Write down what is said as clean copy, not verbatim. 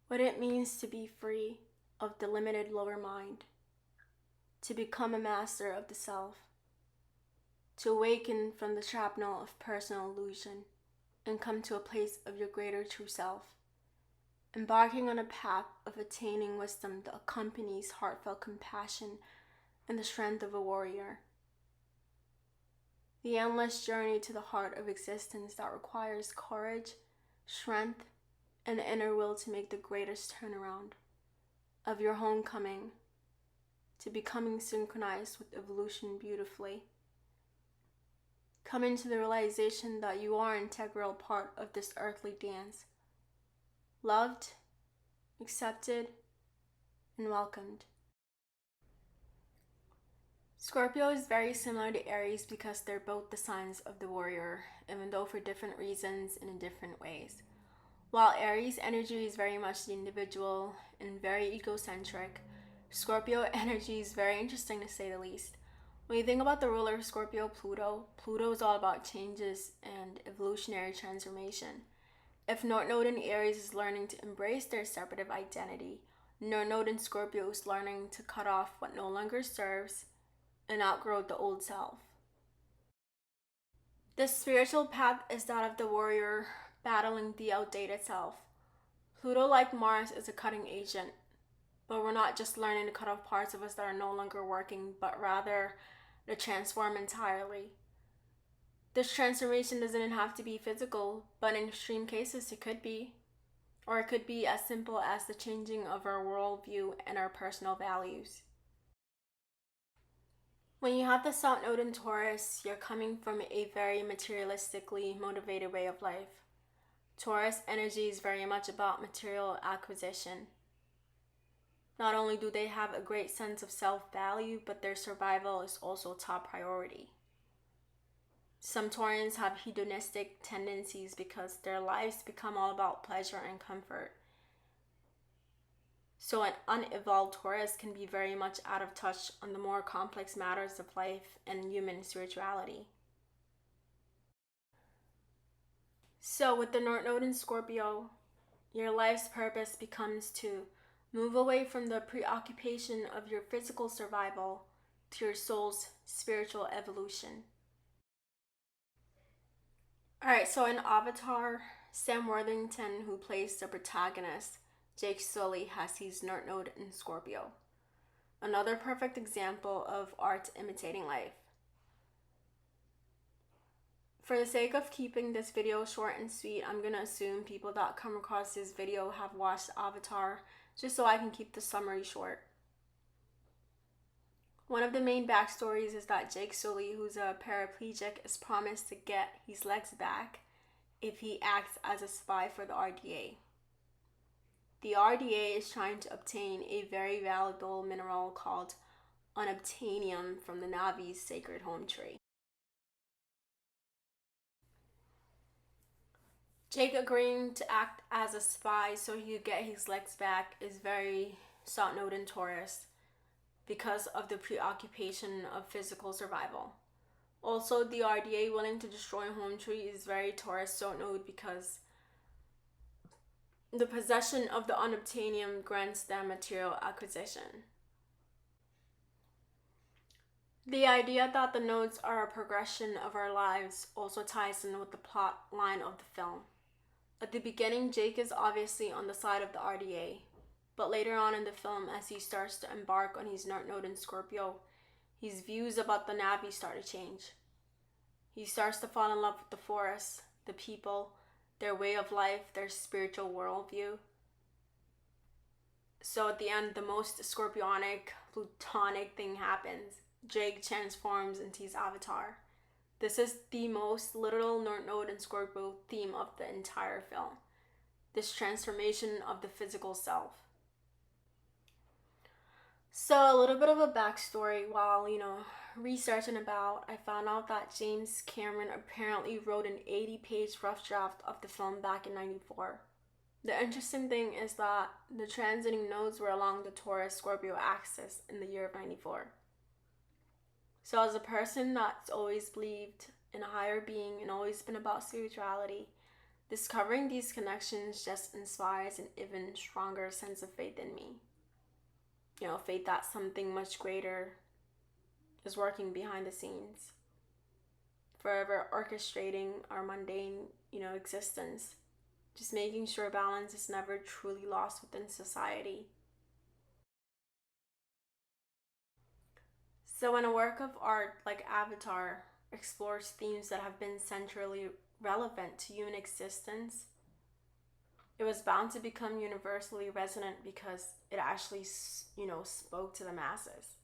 what it means to be free of the limited lower mind, to become a master of the self, to awaken from the shrapnel of personal illusion and come to a place of your greater true self, embarking on a path of attaining wisdom that accompanies heartfelt compassion and the strength of a warrior. The endless journey to the heart of existence that requires courage, strength, and the inner will to make the greatest turnaround of your homecoming to becoming synchronized with evolution beautifully. Come into the realization that you are an integral part of this earthly dance, loved, accepted, and welcomed. Scorpio is very similar to Aries because they're both the signs of the warrior, even though for different reasons and in different ways. While Aries energy is very much the individual and very egocentric, Scorpio energy is very interesting to say the least. When you think about the ruler of Scorpio, Pluto is all about changes and evolutionary transformation. If North Node in Aries is learning to embrace their separative identity, North Node in Scorpio is learning to cut off what no longer serves and outgrow the old self. The spiritual path is that of the warrior battling the outdated self. Pluto, like Mars, is a cutting agent, but we're not just learning to cut off parts of us that are no longer working, but rather to transform entirely. This transformation doesn't have to be physical, but in extreme cases it could be. Or it could be as simple as the changing of our worldview and our personal values. When you have the South Node in Taurus, you're coming from a very materialistically motivated way of life. Taurus energy is very much about material acquisition. Not only do they have a great sense of self-value, but their survival is also top priority. Some Taurians have hedonistic tendencies because their lives become all about pleasure and comfort. So an unevolved Taurus can be very much out of touch on the more complex matters of life and human spirituality. So with the North Node in Scorpio, your life's purpose becomes to move away from the preoccupation of your physical survival to your soul's spiritual evolution. Alright, so in Avatar, Sam Worthington, who plays the protagonist, Jake Sully, has his North Node in Scorpio. Another perfect example of art imitating life. For the sake of keeping this video short and sweet, I'm going to assume people that come across this video have watched Avatar, just so I can keep the summary short. One of the main backstories is that Jake Sully, who's a paraplegic, is promised to get his legs back if he acts as a spy for the RDA. The RDA is trying to obtain a very valuable mineral called unobtainium from the Navi's sacred home tree. Jake agreeing to act as a spy so he could get his legs back is very South Node in Taurus because of the preoccupation of physical survival. Also, the RDA willing to destroy home tree is very Taurus South Node because the possession of the unobtainium grants them material acquisition. The idea that the nodes are a progression of our lives also ties in with the plot line of the film. At the beginning, Jake is obviously on the side of the RDA, but later on in the film, as he starts to embark on his North Node in Scorpio, his views about the Navi start to change. He starts to fall in love with the forest, the people, their way of life, their spiritual worldview. So at the end, the most Scorpionic, plutonic thing happens. Jake transforms into his avatar. This is the most literal North Node and Scorpio theme of the entire film. This transformation of the physical self. So a little bit of a backstory while, researching about, I found out that James Cameron apparently wrote an 80-page rough draft of the film back in '94. The interesting thing is that the transiting nodes were along the Taurus-Scorpio axis in the year of '94. So as a person that's always believed in a higher being and always been about spirituality, Discovering these connections just inspires an even stronger sense of faith in me. Faith that something much greater is working behind the scenes, forever orchestrating our mundane, existence, just making sure balance is never truly lost within society. So when a work of art like Avatar explores themes that have been centrally relevant to human existence, it was bound to become universally resonant because it actually, spoke to the masses.